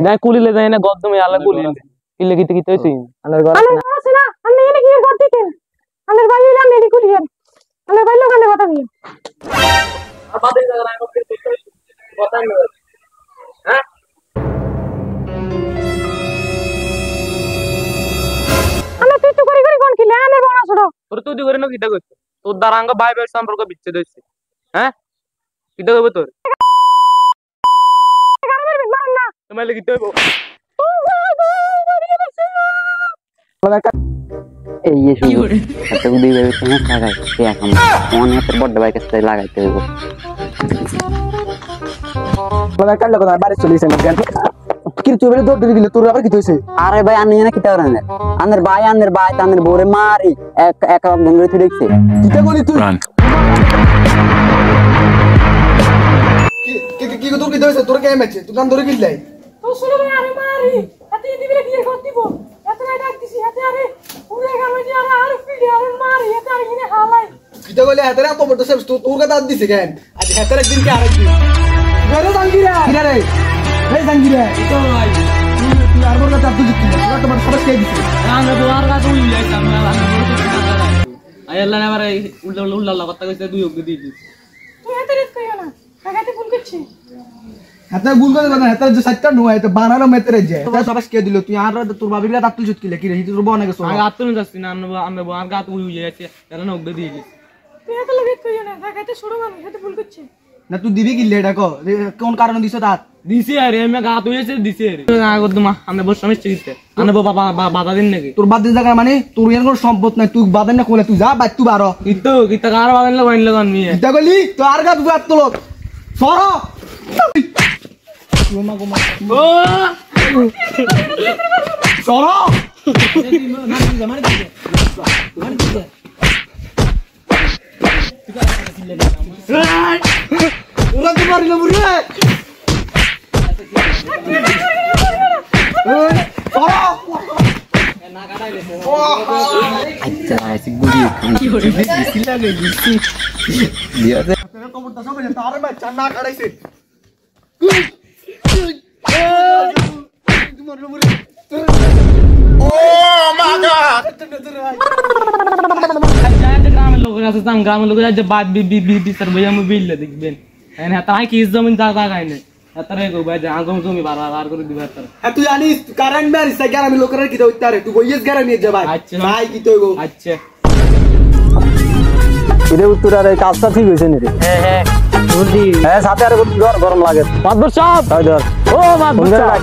না কুলিলে যায় না গদ্দমে আলা কুলিলে কিলে কিতে কিতে হইছে আনার ঘর আছে না আমি এনে কি ঘর দিতেন আনার ভাই এলা মেডি কুলিয়েন আনার ভাই লোকালে কথা বলি আর বাদে জায়গা আমি কথা না হ্যাঁ আমি তুই তো করি কোন কিলে আনার বড় ছোট তোর তুই করে না কিটা কইছ তোর দারাঙ্গ ভাই ভাই সম্পর্ক বিচ্ছেদ হইছে হ্যাঁ কিটা কইব তোর তোমালে কিতে হইব এই এসো একটা গুলি বের করে লাগাই সে এখন মনে হচ্ছে বড় ভাই কাছে লাগাইতে হইব বলা কাল লাগা বাড়ি চলেছে না কেন কি তুই বলে দৌড় দিলি তোর আবার কি হইছে আরে ভাই আনি না কিটা করেন আনের ভাই তানের বোরে মারি এক এক ভঙ্গরে তুই দেখছে কিটা বলি তুই কি তোর কি হইছে তোর কে ম্যাচ তুই কান ধরে কিলাই তো শুনো ভাই আমি মারি এত দিবিরে কি কর দিব এত ডাক দিছি হাতে আরে পুরো গামে দি আর ফিডি আর মারি এত আর ইনে হালাই কিটা বলে হাতে না তো সব তোর কথা দিছে কেন আজ হাতে একদিন কি আরেকদিন গরে জাঙ্গিরা কিরা রে এই জাঙ্গিরা তো ভাই তুই আর বড় কথা তুই কি তোরা তোমার সবাই কে দিছে আমরা দুয়ার কা তুই যাইছ আমরা আয়াল্লা না মারে উল্লা কথা কইছে দুই অগ্নি দিছি তুই এত রিস্ক কইও না কাকাতে ভুল করছিস হাতে গুল করে না হাতে যে সাতটা নো হয় তো বানানো মেতরে যায় তা সবাই কে দিল তুই আর তোর বাবিরা তাতুল জুত কিলে কি রে তোর বনে গেছ আমি আত্মন যাচ্ছি না আমরা বোয়ার গা তুই যাইছে এরা না অগ্নি দিছি তুই এত লগে কইও না কাকাতে ছোট মানুষ এত ভুল করছিস না তুই দিবি কিলে এটা কো কোন কারণে দিছ তা দিছি আরে আমি গা তুই এসে দিছি আরে আগত মা আমরা বস সমস্যা দিতে আনে বাবা বাধা দিন নাকি তোর বাদ দিন জায়গা মানে তোর এর কোনো সম্পদ নাই তুই বাদেন না কোলে তুই যা বাদ তুই বারো কিন্তু কিতা কার বাদেন লাগাইন লাগান মিয়া কিটা গলি তো আর গা তুই তোল সর গোমা গোমা ও সর ওরা তো মারিল বুড়ি আচ্ছা আইছি গুলি কি হরে দিছি লাগে দিছি দিয়াতে তোর কবরটা সব তার বাচ্চা না কাটাইছে ও মা গড গ্রামের লোকের আছে গ্রামের লোকের আছে বাদ বি স্যার ভাই আমি বিল দেখবেন হ্যাঁ তাই কি জমিন জায়গা গায় না তারে গো ভাই আগম জমি বার করে দিবা তার হ্যাঁ তুই জানিস কারেন্ট মারিস তাই আমি লোকের কি দইতে আরে তুই বইয়েস গারা নিয়ে যা ভাই ভাই কি তো গো আচ্ছা এর উত্তর আর কাজটা ঠিক হইছে নি রে হ্যাঁ বুঝি হ্যাঁ সাথে আর গরম লাগে মাদবর সাহেব তাই ধর ও মাদবর সাহেব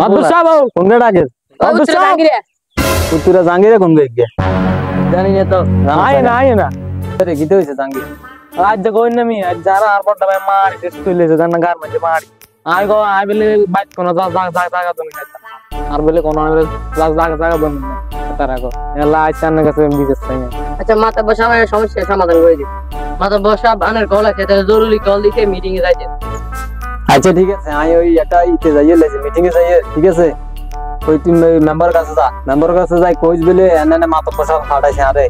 মাদবর সাহেব কোন গেট আগে মাদবর সাহেব উত্তরা জাঙ্গিরে কোন গেট গে জানি না তো আয় না আরে কি হইছে জাঙ্গি আজ কই না মি আজ যারা আর বড় ভাই মার টেস্ট কইলেছে জান না গার মধ্যে মারি আই গো আই বলে বাইক কোন জায়গা তুমি আর বলে কোন জায়গা তুমি তারা গো এলা আইছান না কাছে বিজেস চাই আচ্ছা মাথা বসা আমার সমস্যা সমাধান করে দিই মাথা বসা আনার কল আছে তাহলে জরুরি কল দিকে মিটিং এ যাইতে আচ্ছা ঠিক আছে আমি ওই একটা ইতে যাইয়ে লেছি মিটিং এ যাইয়ে ঠিক আছে ওই তুমি মেম্বার কাছে যাই কইস বলে এনে মাথা বসা ফাটাইছে আরে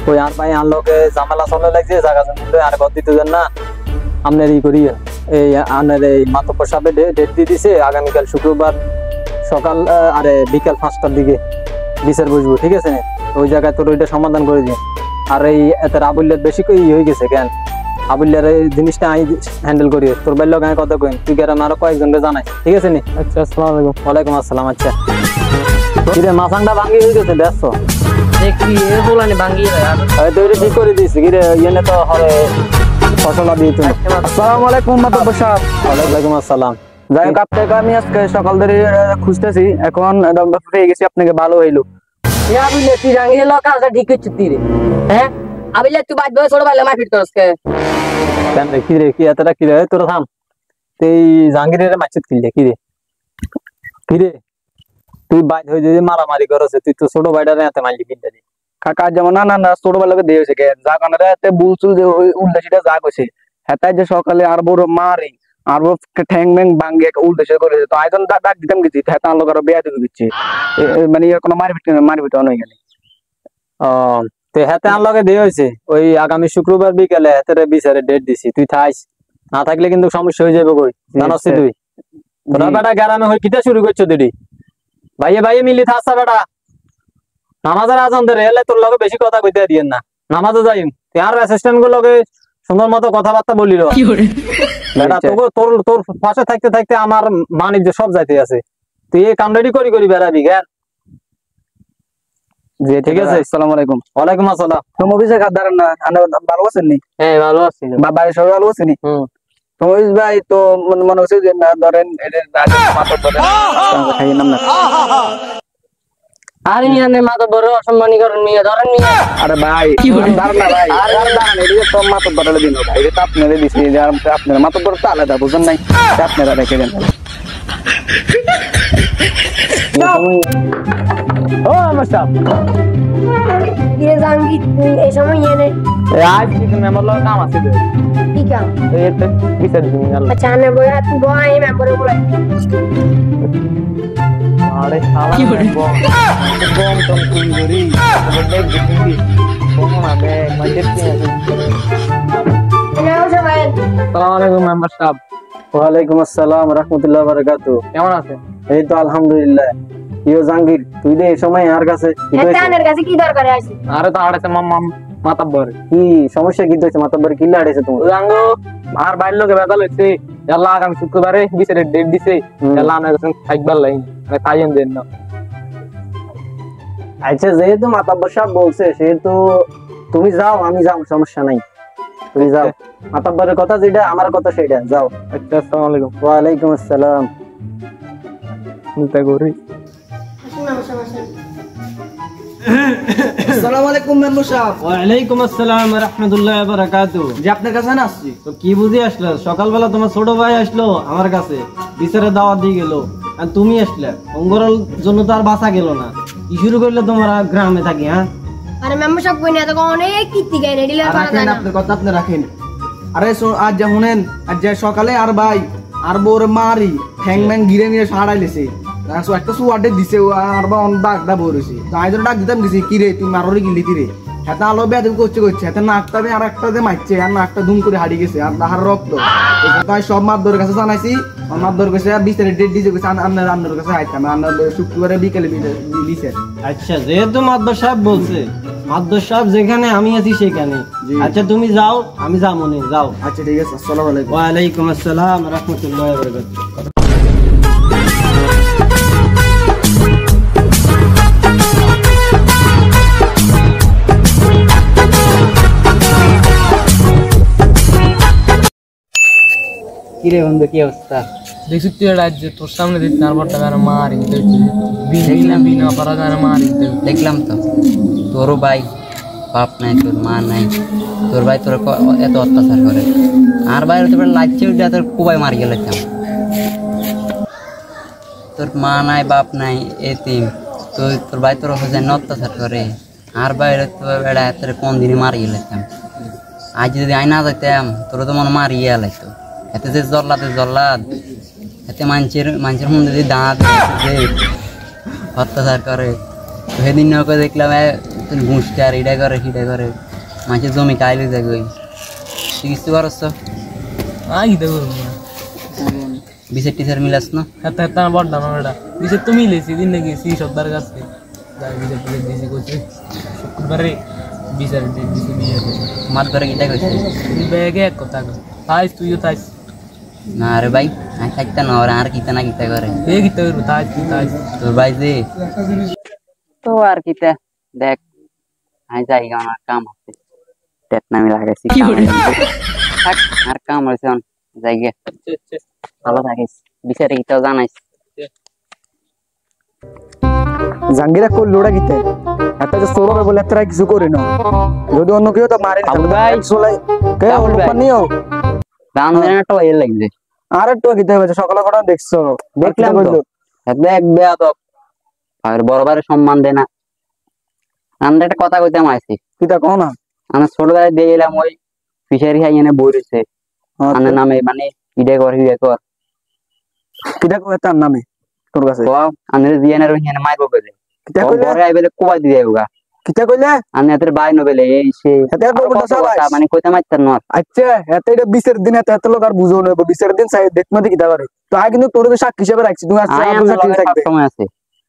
কই আর ভাই আর লোকে ঝামেলা চলে লাগছে জায়গা জমি আর গদ দিতে দেন না আপনার ই করি এই আনের এই মাথা বসাবে ডেট দিয়ে দিছে আগামীকাল শুক্রবার সকাল আরে বিকাল 5টার দিকে বিচার বসবো ঠিক আছে ওই জায়গায় তোর ওইটা সমাধান করে দিন আর এই এত আবুল্লার বেশি কই হয়ে গেছে কেন আবুল্লার এই জিনিসটা আমি হ্যান্ডেল করি তোর বাইর গায়ে কথা কই তুই গ্রামে আরো কয়েকজনকে জানাই ঠিক আছে নি আচ্ছা আসসালামু আলাইকুম ওয়ালাইকুম আসসালাম আচ্ছা কিরে মাছাংটা ভাঙি হয়ে গেছে ব্যস্ত দেখি এ বলানি ভাঙ্গি আর হয়তো এটা ঠিক করে দিয়েছি কিরে ইয়েনে তো হরে ফসলা দিয়ে তুমি আসসালামু আলাইকুম মাতব্বর সাহেব ওয়ালাইকুম আসসালাম যাই হোক আপনাকে আমি আজকে সকাল ধরে খুঁজতেছি এখন পেয়ে গেছি আপনাকে ভালো হইলো আবিলে তুই ভাঙ্গি এলো কাজটা ঠিক হচ্ছে তীরে হ্যাঁ আবিলে তুই বাদ বয় ছোট ভাইলে মারপিট করস কে কেন রে কি রে কি এতটা কি রে তোর থাম এই জাহাঙ্গীরের মাছিত কি রে তুই বাইদ হয়ে যদি মারামারি করছে তুই তো ছোট ভাইটারে এত মারলি কিনতে দি কাকা যেমন না ছোট বেলাকে দিয়েছে কে যা কানারে এতে বুলচুল যে উল্লাচিটা যা কইছে হেতাই যে সকালে আর বড় মারি আর ও ঠ্যাং ব্যাং ভাঙ্গে উল্টে সে করেছে তো আইজন ডাক দিতাম গেছি তার লোক আরো বেয়া দিতে দিচ্ছে মানে কোনো মারপিট অনেক গেলে ও তো হাতে আন লগে দিয়ে হয়েছে ওই আগামী শুক্রবার বিকেলে হাতের বিচারে ডেট দিছি তুই থাইস না থাকলে কিন্তু সমস্যা হয়ে যাবে কই জানাস তুই তোরা বেটা গ্রামে হই কিটা শুরু করছো দিদি ভাইয়ে মিলি থাকছা বেটা নামাজের আজান ধরে এলে তোর লগে বেশি কথা কইতে দিয়েন না নামাজে যাইম তুই আর অ্যাসিস্ট্যান্ট গুলো লগে সুন্দর মতো কথাবার্তা বলিল বেটা তোকে তোর তোর পাশে থাকতে থাকতে আমার বাণিজ্য সব যাইতে আছে তুই এই কাম রেডি করি বেড়াবি জ্ঞান জি ঠিক আছে আসসালামু আলাইকুম ওয়ালাইকুম আসসালাম তো অফিসে কাদার না ভালো আছেন নি হ্যাঁ ভালো আছি বাড়ি সবাই ভালো আছেন নি তো মফিজ ভাই তো মনে হচ্ছে যে না ধরেন এদের মাথা ধরে খাইয়ে নাম না আর মিয়ানে মাথা বড় অসম্মানী করেন মিয়া ধরেন মিয়া আরে ভাই দাঁড়ান না ভাই আর দাঁড়ান এদিকে তো মাথা ধরে দিন ভাই এটা আপনারা দিছি যে আপনারা মাথা ধরে তো আলাদা বুঝেন নাই আপনারা রেখে দেন ও নমস্কার ये जांगी ऐसा में ये नहीं আজ কি মেম্বার লগে কাম আছে ठीक है এই তো বিচার দিন গেল अच्छा ने बोला तू बोला ये मैं बोले बोला আরে শালা বম টম কুই গরি বড় দেখবি কোন আবে মজে কি আছে मैं उसे भाई আসসালামু আলাইকুম মেম্বার সাহেব ওয়ালাইকুম আসসালাম রাহমাতুল্লাহ ওয়া বারাকাতুহু কেমন আছেন এই তো আলহামদুলিল্লাহ ইয়ো জাহাঙ্গীর তুই দে এই সময় আর কাছে কি হয়েছে? হেতানের কাছে কি দরকার আছে আরে তো আড়াইছে মাতাব্বর কি সমস্যা কি হয়েছে মাতাব্বর কি লাড়েছে তোমার জাঙ্গো আর বাইর লোকে বেদাল হইছে আল্লাহ আগামী শুক্রবারে বিচারের ডেট দিছে আল্লাহ আমার কাছে থাকবার লাইন মানে তাইন দেন না আচ্ছা যেহেতু মাতাব্বর সাহেব বলছে সেহেতু তুমি যাও আমি যাও সমস্যা নাই তুমি যাও মাতাব্বরের কথা যেটা আমার কথা সেটা যাও আচ্ছা আসসালামু আলাইকুম ওয়ালাইকুম আসসালাম চিন্তা করি আসসালামু আলাইকুম মেম্বার সাহেব ওয়ালাইকুম আসসালাম ওয়া রাহমাতুল্লাহি ওয়া বারাকাতুহু যে আপনার কাছে না আসছি তো কি বুঝি আসলে সকালবেলা তোমার ছোট ভাই আসলো আমার কাছে বিচারে দাওয়াত দিয়ে গেল আর তুমি আসলে অঙ্গরাল জন্য তো আর বাঁচা গেল না কি শুরু করলে তোমরা গ্রামে থাকি হ্যাঁ আরে মেম্বারশিপ কই না তো অনেক কীর্তি গায় না ডিলার করা যায় না আপনার কথা আপনি রাখেন আরে আজ যা শুনেন আজ যা সকালে আর ভাই আর বোর মারি ঠ্যাং ম্যাং গিরে নিয়ে সাড়াইলেছে একটা সুয়াটে দিছে আর বা অন ডাক দা বলেছে তো আইজন ডাক দিতাম দিছি কি রে তুই মাররে গিলি কি রে হাতে আলো বেদম করছে হাতে নাকটা আর একটা যে মারছে আর নাকটা ধুম করে হারিয়ে গেছে আর তাহার রক্ত এই কথা সব মাদর কাছে জানাইছি মাদর কাছে বিচারে ডেট দিছে কইছে আপনার কাছে আইতাম আপনার শুক্রবারে বিকেলে দিছে আচ্ছা যেহেতু মাদ্দার সাহেব বলছে মাদ্দার সাহেব যেখানে আমি আছি সেখানে আচ্ছা তুমি যাও আমি যাবো না যাও আচ্ছা ঠিক আছে আসসালামু আলাইকুম ওয়ালাইকুম আসসালাম ওয়া রাহমাতুল্লাহি ওয়া বারাকাতুহু কিরে বন্ধু কি অবস্থা দেখছি তুই রাজ্যে তোর সামনে দিতে তারপরটা গান মারি বিনা করা গান মারি দেখলাম তো তোরও ভাই বাপ নাই তোর মা নাই তোর ভাই তোর এত অত্যাচার করে আর বাইরে তোর লাগছে ওইটা তোর খুবই মারি গেলে তোর মা নাই বাপ নাই এতিম তো তোর ভাই তোর যেন অত্যাচার করে আর বাইরে তোর বেড়া তোর কোন দিনই মারি গেলে আজ যদি আইনা যাইতাম তোর তো মনে মারিয়ে এলাইতো এতে যে জল্লাদ এতে মানুষের মধ্যে যদি দাঁত অত্যাচার করে তো সেদিন নৌকা দেখলাম ঘুষটা আর এটা করে সেটা করে মানুষের জমি কাইলে যাবে তুই কিছু করছ আগে তো করবো না বিচার টিচার মিলাস না হাতে হাতে আমার বড় দাম এটা বিচার তো মিলেছি দিন না গেছি সর্দার কাছে যাই বিচার টিচার দিয়েছি করছে শুক্রবারে বিচারের ডেট দিয়েছি বিয়ে মাত ধরে কিটা কইছে ব্যাগে এক কথা তাইস তুইও তাইস না রে ভাই আমি থাকতে না আর কিতা না কিতা করে এ গীতা করবো তাইস তুই তাইস তোর ভাই যে তো আর কিতা দেখ আমি যাই আমার কাম আছে টেট নামি লাগাইছি থাক আর কাম হয়েছে যাই গে ভালো থাকিস বিচারে কিতাও জানাইস জাঙ্গিরা কোন লোড়া গিতে এত যে সোরবে বলে এতরা কিছু করে না যদি অন্য কেউ তো মারে আবুল ভাই সোলাই কে আবুল ভাই। পানিও গান দেনাটা এর লাগছে আর একটু গিতে হবে সকালে কটা দেখছো দেখলাম তো দেখ বেয়াদব আর বড়বারে সম্মান দেয় না আমরা একটা কথা কইতাম আইছি কিটা কও না আমরা ছোটবেলায় দিয়ে এলাম ওই ফিশারি খাই এনে বই রয়েছে আমার নামে মানে ইডে কর হিডে কর কিটা কয় তার নামে তোর কাছে বাবা আনে দিয়ানার হিনে মাইবো বলে কিটা ও কইলে বড় আইবেলে কোবাই দিয়ে আইবগা কিটা কইলে আনে এতের বাই নবেলে এই সে এতে আর বলবো না মানে কইতে মাইতার না আচ্ছা এতে এটা 20 দিন এত লোক আর বুঝো না 20 দিন চাই দেখমা দেখি কিটা করে তো আই কিন্তু তোর সাক্ষী হিসেবে রাখছি তুমি আজকে আই আর আমরা সাক্ষী লগে থাকবে সময় আছে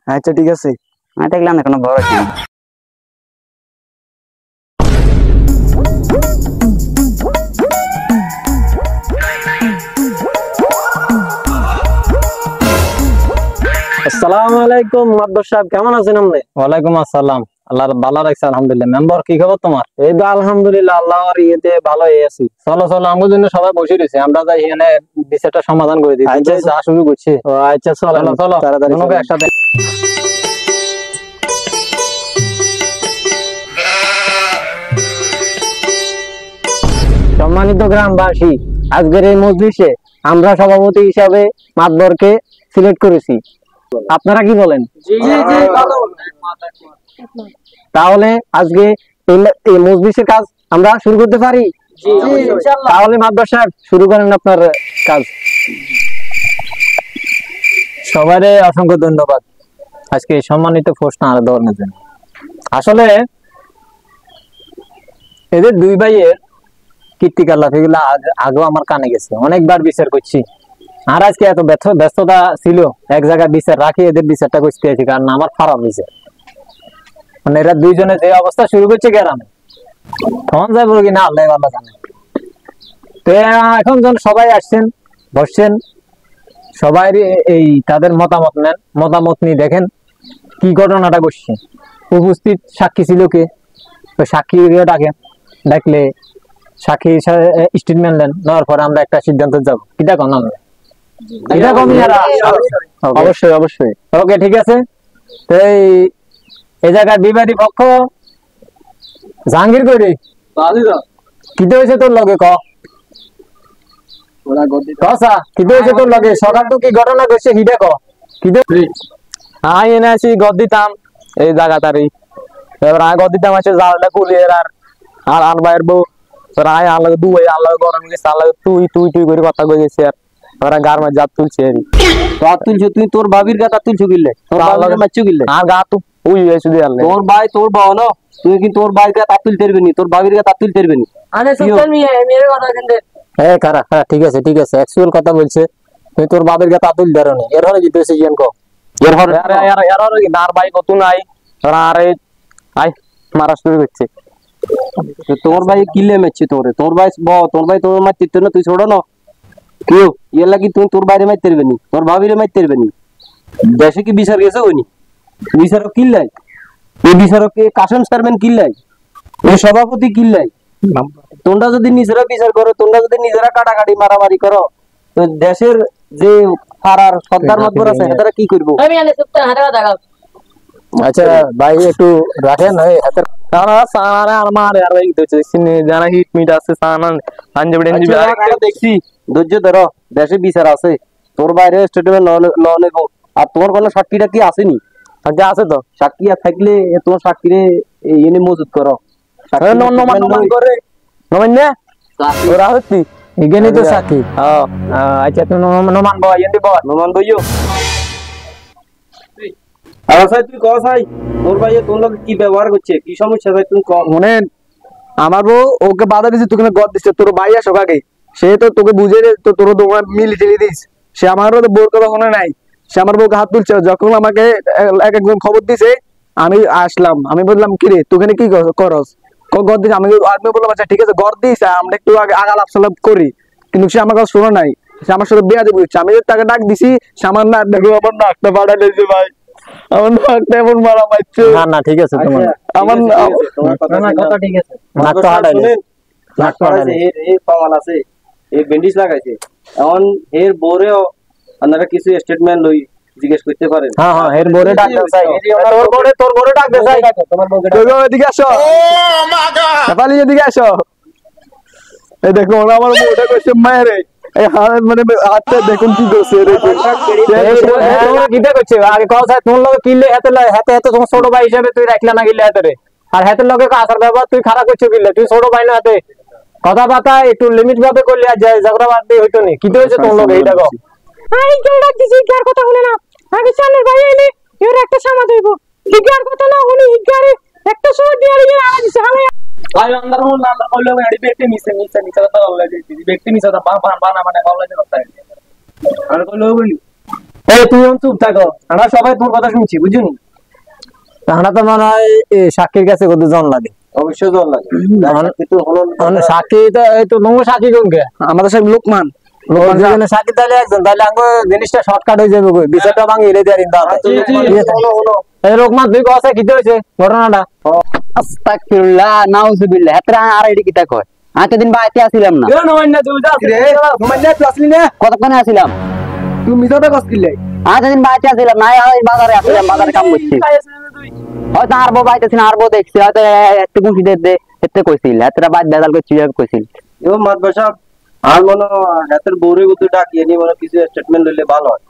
আচ্ছা ঠিক আছে আমি দেখলাম না কোনো ভরসা নেই আসসালামু আলাইকুম মাদবর সাহেব, কেমন আছেন আপনি? ওয়ালাইকুম আসসালাম, আল্লাহ ভালো রাখছে আলহামদুলিল্লাহ। মেম্বার কি খবর তোমার? এই তো আলহামদুলিল্লাহ আল্লাহর ইয়েতে ভালো আছি। চলো চলো, আমাদের জন্য সবাই বসে রয়েছে, আমরা যাই এখানে বিষয়টা সমাধান করে দিই। আচ্ছা, যা শুরু করছি। ও আচ্ছা চলো চলো চলো, তাড়াতাড়ি দুজনকে চলো। একসাথে। সম্মানিত গ্রামবাসী, আজকের এই মজলিসে আমরা সভাপতি হিসাবে মাদবরকে সিলেক্ট করেছি। আপনারা কি বলেন? তাহলে আজকে এই মজলিসের কাজ আমরা শুরু করতে পারি? তাহলে মাদবর সাহেব শুরু করেন আপনার কাজ। সবারে অসংখ্য ধন্যবাদ আজকে এই সম্মানিত প্রশ্ন আর দেওয়ার জন্য। আসলে এদের দুই ভাইয়ের কীর্তিকার লাফিগুলো আগেও আমার কানে গেছে, অনেকবার বিচার করছি। আর আজকে এত ব্যস্ততা ছিল, এক জায়গায় বিচার রাখি এদের বিচারটা করতে আছি, কারণ আমার খারাপ হয়েছে। মানে এরা দুইজনে যে অবস্থা শুরু করছে গ্রামে, তখন যাবো কিনা আল্লাহ ভালো জানে। তো এখন যখন সবাই আসছেন, বসছেন, সবাই এই তাদের মতামত নেন, মতামত নিয়ে দেখেন কি ঘটনাটা ঘটছে। উপস্থিত সাক্ষী ছিল কে, ওই সাক্ষী ডাকেন, ডাকলে সাক্ষী স্টেটমেন্ট দেন, নেওয়ার পরে আমরা একটা সিদ্ধান্ত যাবো। কিটা কম আমরা এটা কম অবশ্যই অবশ্যই ওকে ঠিক আছে। তো এই জায়গায় বিবাদী পক্ষ জাহাঙ্গীর করি কি হয়েছে তোর লগে ক কি হয়েছে তোর লগে? সকাল তো কি ঘটনা ঘটছে হিডে ক কি আই এনে আসি গদ দিতাম এই জায়গা তারি, এবার আয় গদ দিতাম আছে জালটা কুলিয়ে আর আর আর বাইর বউ আয় আল্লাহ দুই আল্লাহ গরম গেছে, আল্লাহ তুই তুই তুই করে কথা কই গেছে। আর ওরা গার মাঝে জাত তুলছে আর তো আর তুলছো তুই, তোর বাবির গাতা তুলছো কিনলে, তোর বাবির মারছো কিনলে, আর গা তু উই হয়েছে দিয়ে আল্লাহ তোর ভাই তোর বাবা না, তুই কি তোর ভাইয়ের গাতা তুলতে পারবি নি, তোর বাবির গাতা তুলতে পারবি নি। আরে সুলতান মিয়া মেরে কথা কিন্তু হ্যাঁ খারা হ্যাঁ ঠিক আছে ঠিক আছে, অ্যাকচুয়াল কথা বলছে। তুই তোর বাবার গায়ে তাতুল ধরনি, এর হলে জিতে এসে জিয়ান কো এর হরে আর আর ভাই কত নাই ওরা আর আই মারা শুরু করছে। তো তোর ভাই কিলে মেরছে তোরে, তোর ভাই তোর ভাই তোর মারতে না, তুই ছোড়ো না কেউ ইয়ে লাগি তুই তোর বাইরে মারতে পারবি নি, তোর ভাবিরে মারতে পারবি নি। দেশে কি বিচার গেছে হইনি, বিচারক কিল্লাই, এই বিচারককে কাসেম চেয়ারম্যান কিল্লাই, এই সভাপতি কিল্লাই। তোমরা যদি নিজেরা বিচার করো, তোমরা যদি নিজেরা কাটাকাটি মারামারি করো, তো দেশের যে পাড়ার সর্দার মাতবর আছে তারা কি করবো? আমি আনে সুলতান হাতে কথা গাও। আচ্ছা ভাই একটু রাখেন ওই হাতের। তারা সারা আর মারে আর এই তো সিনে যারা হিট মিট আছে সানান আঞ্জবড়ে আচ্ছা, আমরা দেখছি ধৈর্য ধরো, দেশে বিচার আছে, তোর বাইরে স্টেটমেন্ট ল নেব। আর তোমার কোনো সাক্ষীটা কি আসেনি? আচ্ছা আছে তো সাক্ষী আর থাকলে তোমার সাক্ষীরে এনে মজুত করো। নমান করে নমান না ওরা হচ্ছি এখানে তো সাক্ষী। হ্যাঁ আচ্ছা তুই নমান বয় এন্দি বয় নমান বইও আচ্ছা তুই কস ভাই, তোর ভাই তোর লোক কি ব্যবহার করছে, কি সমস্যা ভাই তুমি কম। মনে আমার বউ ওকে বাধা দিছে, তোকে গদ দিচ্ছে, তোর ভাই আসো আগে, সে তো তোকে বুঝে তো তোর দোকান মিলি টিলি দিস, সে আমারও তো বোর কথা মনে নাই, সে আমার বউকে হাত তুলছে। যখন আমাকে একজন খবর দিছে আমি আসলাম, আমি বললাম কিরে তোখানে কি করস, গদ দিস। আমি বললাম আচ্ছা ঠিক আছে গদ দিস, আমরা একটু আগে আগাল আপসালাপ করি, কিন্তু সে আমার কথা শোনো নাই, সে আমার সাথে বিয়া দেবে। আমি তাকে ডাক দিছি, সে আমার না দেখো আমার নাকটা ফাটা লেগেছে ভাই, আমার নাকটা এমন মারা মারছে। না না ঠিক আছে তোমার আমার তোমার কথা কথা ঠিক আছে। নাক তো হাঁটাইলে নাক তো হাঁটাইছে, এর পাওয়াল আছে, এই ব্যান্ডেজ লাগাইছে। এখন এর বোরেও আপনারা কিছু স্টেটমেন্ট লই জিজ্ঞেস করতে পারেন। হ্যাঁ হ্যাঁ এর বোরে ডাক দেন চাই, তোর বোরে ডাক দেন চাই, তোমার বউকে এদিকে আসো, পালিয়ে এদিকে আসো। এই দেখো আমার বউটা কইছে মায়েরে, এই হাত মানে হাতটা দেখুন কি করছে রে, কিটা করছে আগে কল চাই তোর লগে কিলে হাতে হাতে হাতে তোমার ছোট ভাই হিসেবে তুই রাখলা না গিলে হাতে রে, আর হাতের লগে আসার ব্যবহার তুই খারাপ করছো কিলে, তুই ছোট ভাই না হাতে কথাবার্তা একটু লিমিট ভাবে করলে আর ঝগড়া বাড়তে হইতো নি কি হয়েছে তোর লোক এইটা কো আই কেউ ডাক দিছি কার কথা শুনে না আগে সামনের ভাই এলে এর একটা সামাদ হইব হিগার কথা না উনি হিগারে একটা সময় দিয়ে আর দিছে হালে ভাই अंदर হল না কইলো এডি ব্যক্তি নিছে কথা বললে দিছি ব্যক্তি নিছে তা বানা মানে বললে যে কথা আর কইলো বলি এই তুই চুপ থাকো আমরা সবাই তোর কথা শুনছি বুঝুনি আমরা তো মনে হয় সাক্ষীর কাছে কত জন লাগে অবশ্যই জল লাগে কিন্তু হলো সাক্ষী তো এই তো নঙ্গ সাক্ষী কোনকে আমাদের সব লোকমান লোকমান সাক্ষী তাহলে একজন তাহলে আঙ্গ জিনিসটা শর্টকাট হয়ে যাবে কই বিচারটা ভাঙি এলে দেয়ার ইন্দা এই লোকমান তুই কথা কি হইছে ঘটনাটা আস্তাগফিরুল্লাহ নাউজুবিল্লাহ হেতরা আর এডি কিতা কয় আতে দিন বাইতে আসিলাম না কেন নয় না তুই যা রে ঘুমাইলে তুই আসলি না কতক্ষণে আসিলাম তুই মিছাটা কস কিলে আতে দিন বাইতে আসিলাম না এই বাজারে আসিলাম বাজারে কাম করছি হয়তো আর বউ বাইতেছি না আর বউ দেখছি হয়তো একটু গুছি দে এতে কইছিল হেতরা বাইত দাদাল কইছি কইছিল ও মাত বসা আর মনে হাতের বউরে গুতো ডাকিয়ে নি মনে কিছু স্টেটমেন্ট লইলে ভালো হয়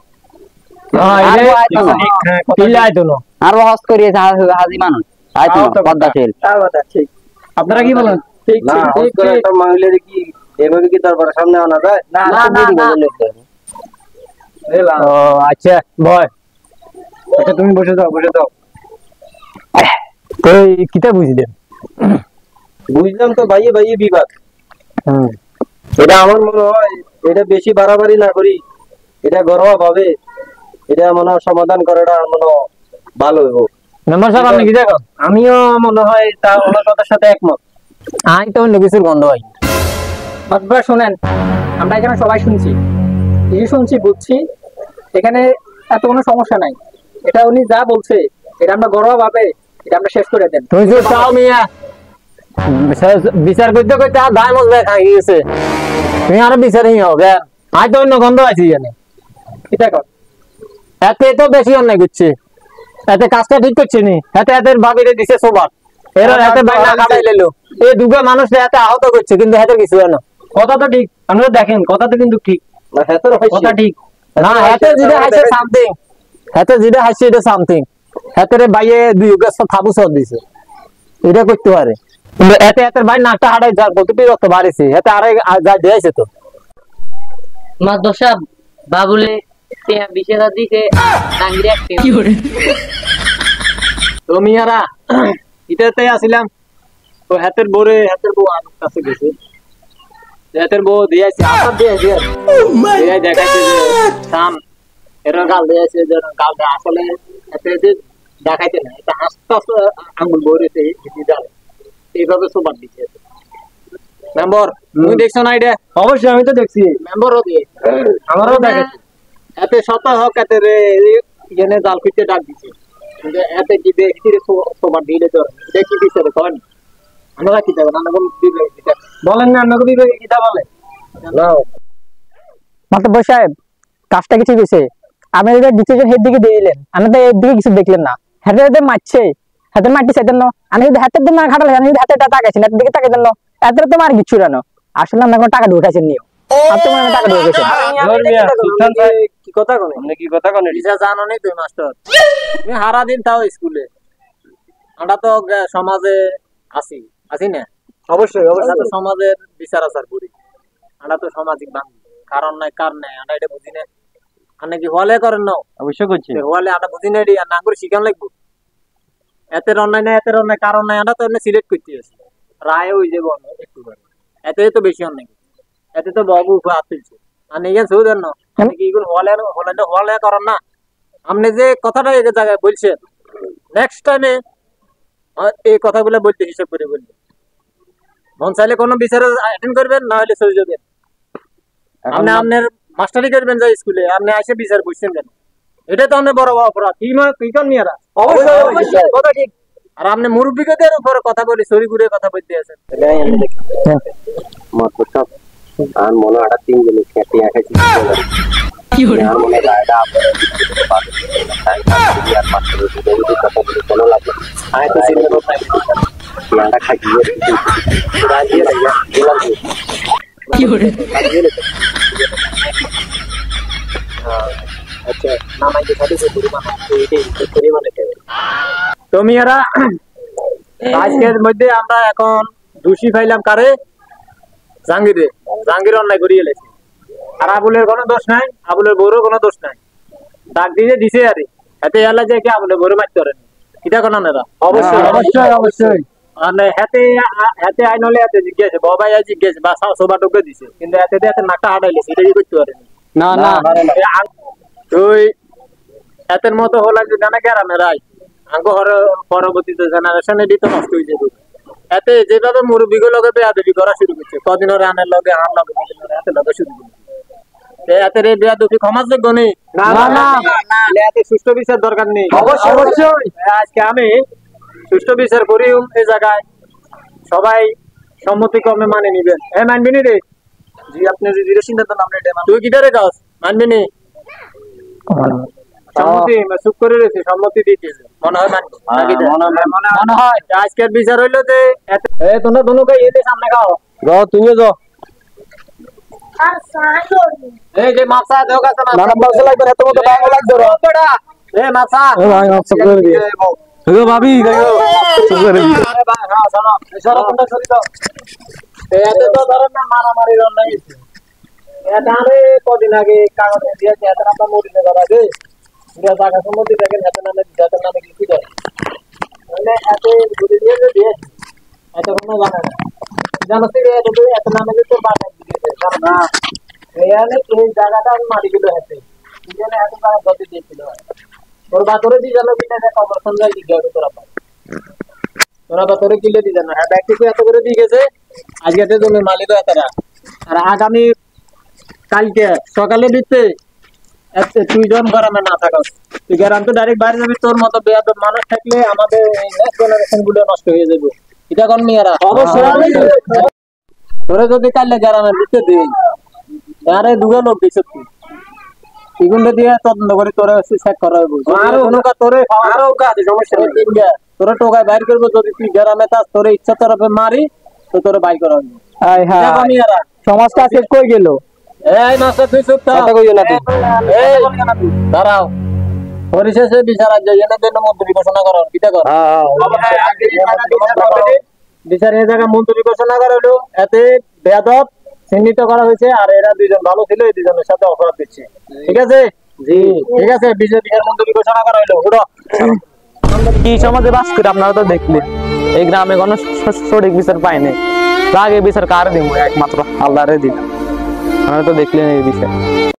আর হস করিয়েছে হাজি মানুষ আইতো পদ্মা ছিল আপনারা কি বলেন ঠিক ঠিক একটা মহিলার কি এভাবে কি দরবার সামনে আনা যায় ও আচ্ছা ভয় আচ্ছা তুমি বসে দাও তুই কিতা বুঝলেন বুঝলাম তো ভাইয়ে ভাইয়ে বিবাদ এটা আমার মনে হয় এটা বেশি বাড়াবাড়ি না করি এটা ঘরোয়া ভাবে এটা মনে হয় সমাধান করাটা মনে হয় ভালো হইব মেম্বার সাহেব আপনি কি দেখো আমিও মনে হয় তা ওনার কথার সাথে একমত আমি তো অন্য কিছুর গন্ধ হয় মাতবার শুনেন আমরা এখানে সবাই শুনছি এই শুনছি বুঝছি এখানে এত কোনো সমস্যা নাই এটা উনি যা বলছে এটা আমরা গর্ব ভাবে এটা আমরা শেষ করে দেন তুমি যে চাও মিয়া বিচার করতে করতে আর দায় মজবে খাই গেছে তুমি আরো বিচারই হোক আজ তো অন্য গন্ধ আছে জানে এটা কর এতে তো বেশি অন্যায় করছে এতে কাজটা ঠিক করছে নি এতে এদের ভাবিরে দিছে সোবার এরা এতে বাইনা কাটাই লেলো এই দুটো মানুষ এতে আহত করছে কিন্তু এতে কিছু না কথা তো ঠিক আপনারা দেখেন কথা তো কিন্তু ঠিক না হেতর কথা ঠিক না এতে যেটা হাইছে সামথিং এতে যেটা হাইছে এটা সামথিং এতে বাইয়ে দুই গাছ থাবু সর দিছে এটা করতে পারে কিন্তু এতে এতে ভাই নাকটা হাড়াই যার কতটি রক্ত বাড়িছে এতে আরে যা দিয়েছে তো মাদ্দর সাহেব বাবুলে টিয়া 20,000 দিছে টাঙ্গিরে কি করে তো মিয়ারা ইটাতে আসিলাম তো হাতের বউ আমার কাছে গেছে হাতের বউ দিয়েছে আসার দিয়েছে এই দেখাইছে যে সাম এর গাল দিয়েছে যে গালটা আসলে এতে দেখাইতে না এটা হাসতে আঙ্গুল বউরেছে এইভাবে সোবার দিচ্ছে মেম্বার তুমি দেখছো না এটা অবশ্যই আমি তো দেখছি মেম্বারও দিয়ে আমারও দেখেছি এতে শত হোক এতে রে এনে জাল ফিরতে ডাক দিছে কিন্তু এতে কি দেখছি রে সোবার দিলে তো দেখি দিছে রে কোন আমরা কি দেব না কোন বিবেক দিতে বলেন না আপনাকে বিবেকে কিটা বলে মাতব্বর সাহেব কাজটা কি ঠিক হয়েছে আপনি যদি ডিসিশন হেড দিকে দিয়ে দিলেন আমি তো এর দিকে কিছু দেখলেন না হাতে হাতে মারছে হাতে মারতে চাইতেন না আমি যদি হাতের দিকে না খাটালে আমি যদি হাতে তাকাইছি হাতের দিকে তাকাইতেন না এত তো মার কিছু না আসলে আমরা কোনো টাকা ঢুকাইছেন নিও আপনি মানে টাকা ঢুকাইছেন সুলতান ভাই কি কথা কোন আপনি কি কথা কোন এটা জানো নি তুই মাস্টার তুমি সারা দিন তাও স্কুলে আমরা তো সমাজে আছি না অবশ্যই আমরা তো সমাজের বিচার আচার করি আমরা তো সামাজিক বান্ধব কারণ নাই কার নাই আমরা এটা বুঝি না আপনি কি হলে করেন না অবশ্যই করছি হলে আমরা বুঝি না আর না করে শিখান লাগবো এতে অন্যায় নাই কারণ নাই আমরা তো সিলেক্ট করতে আসি রায় ওই যে বল একটু এতে তো বেশি অন্যায় এতে তো বাবু আসছে আর নিয়ে শুধু না কি হলে করেন না আপনি যে কথাটা এই জায়গায় বলছেন নেক্সট টাইমে এই কথাগুলো বলতে হিসাব করে বলবেন মন চাইলে কোনো বিচারে অ্যাটেন্ড করবেন না হলে চলে যাবেন আপনি আপনার মাস্টারি করবেন যে স্কুলে আপনি এসে বিচার বুঝছেন কেন এটা তো আপনার বড় অপরাধ কি কর নিয়ারা অবশ্যই কথা ঠিক আর আপনি মুরব্বীদের উপরে কথা বলি সরি ঘুরে কথা বলতে আছেন সব আর মনে হয় 3 দিন খেতে আছেছি কি হলো আর মনে রায়টা আর মাস্টার দুটো কথা বলে চলো লাগে আয় তো চিন্তা করতে নাটা খাইয়ে রাজিয়ে লাগা বললাম কি হলো আচ্ছা মামাকে সাথে করে মামা এইটাই করে মানে তো মিয়ারা আজকের মধ্যে আমরা এখন দোষী পাইলাম কারে জাহাঙ্গীরে জাহাঙ্গীর অন্যায় করিয়ে এলেছে আর আবুলের কোনো দোষ নাই আবুলের বউরও কোনো দোষ নাই ডাক দিয়ে দিছে আরে হাতে এলা যে কি আবুলের বউরে মারতে পারেন এটা কোনো না অবশ্যই অবশ্যই অবশ্যই মানে হাতে হাতে আইন হলে হাতে জিজ্ঞাসা বাবা ইয়া জিজ্ঞাসা বা সবা টোকে দিছে কিন্তু হাতে দিয়ে হাতে নাকটা হাঁটাইলেছে এটা কি করতে পারেনি না না তুই এতের মতো হলো যে জানা গ্রামের রাই আঙ্গ পরবর্তীতে জেনারেশনে দিতে নষ্ট হয়ে যাবে এতে যেভাবে মুরব্বী গুলোকে বেয়াদবি করা শুরু করছে কদিন ওর আনের লগে আন লগে হাতে লগে শুরু করছে এতে রে বেয়াদবি ক্ষমাযোগ্য নেই না না এতে সুষ্ঠু বিচার দরকার নেই অবশ্যই অবশ্যই আজকে আমি সুষ্ঠু বিচার করি এই জায়গায় সবাই সম্মতিক্রমে মানে নিবেন মানবি নি রে জি আপনি যদি সিদ্ধান্ত নাম নেই তুই কি রে কাজ মানবি নি সম্মতি চুপ করে রয়েছে সম্মতি দিতেছে মনে হয় মানবো মনে হয় আজকের বিচার হইলো যে তোমরা দুনুকে এতে সামনে খাও যাও তুমিও যাও এই যে মাছা দেও কাছে না না বাস লাগবে এত মতো টাইম লাগবে রে বড়া মাছা ভাই মাফ করে দিয়ে গো ভাবি গো করে দিয়ে আরে ভাই হ্যাঁ শোনো ইশারা তোমরা সরি দাও এতে তো ধরেন না মারামারি রন নাই এটা আরে কদিন আগে কাগজে দিয়েছে এত আমরা মরিতে করা দে পুরো জায়গা সম্মতি দেখেন এত নামে লিখি দেয় মানে এত ঘুরে দিয়ে দিয়েছে এত কোনো জানে না জানো কি এত নামে তো বাটা দিয়েছে না এখানে এই জায়গাটা মারি গুলো হেতে এখানে এত টাকা গতি দিয়েছিল ওর বাতরে দি জানো কিনা যে খবর সন্ধ্যায় জিজ্ঞাসা তোরা বাতরে কিলে দি জানো হ্যাঁ ব্যক্তি এত করে দিয়ে গেছে আজকে তো তুমি মালিক এতটা আর আগামী কালকে সকালে দিতে তুই জন গরমে না থাকস তুই গ্রাম তো ডাইরেক্ট বাইরে যাবি তোর মতো বেয়াদব মানুষ থাকলে আমাদের নেক্সট জেনারেশন গুলো নষ্ট হয়ে যাবে এটা কোন মেয়েরা অবশ্যই তোরে যদি কালকে গ্রামে দিতে দিই আরে দুটো লোক দিছ তুই এগুলো দিয়ে তদন্ত করে তোরা চেক করা হবে আর অনুকা তোরে আরো কাজ সমস্যা নেই তোরা টোকায় বাইর করবো যদি তুই গ্রামে তাস তোরে ইচ্ছা তরফে মারি তো তোরে বাইর করা হবে আয় হ্যাঁ সমাজটা শেষ করে গেল এই মাস্টার তুই চুপ থাক কথা কইও না তুই এই দাঁড়াও পরিশেষে বিচার আজ এনে জন্য মন্ত্রী ঘোষণা করো কিটা কর বিচার এই জায়গায় মন্ত্রী ঘোষণা করা হলো এতে বেয়াদব চিহ্নিত করা হয়েছে আর এরা দুইজন ভালো ছিল এই দুজনের সাথে অপরাধ দিচ্ছে ঠিক আছে জি ঠিক আছে বিচার মন্ত্রী ঘোষণা করা হলো উঠো কি সমাজে বাস করে আপনারা তো দেখলেন এই গ্রামে কোনো সঠিক বিচার পায়নি আগে বিচার কার দিব একমাত্র আল্লাহরে দিলাম আপনারা তো দেখলেন এই বিষয়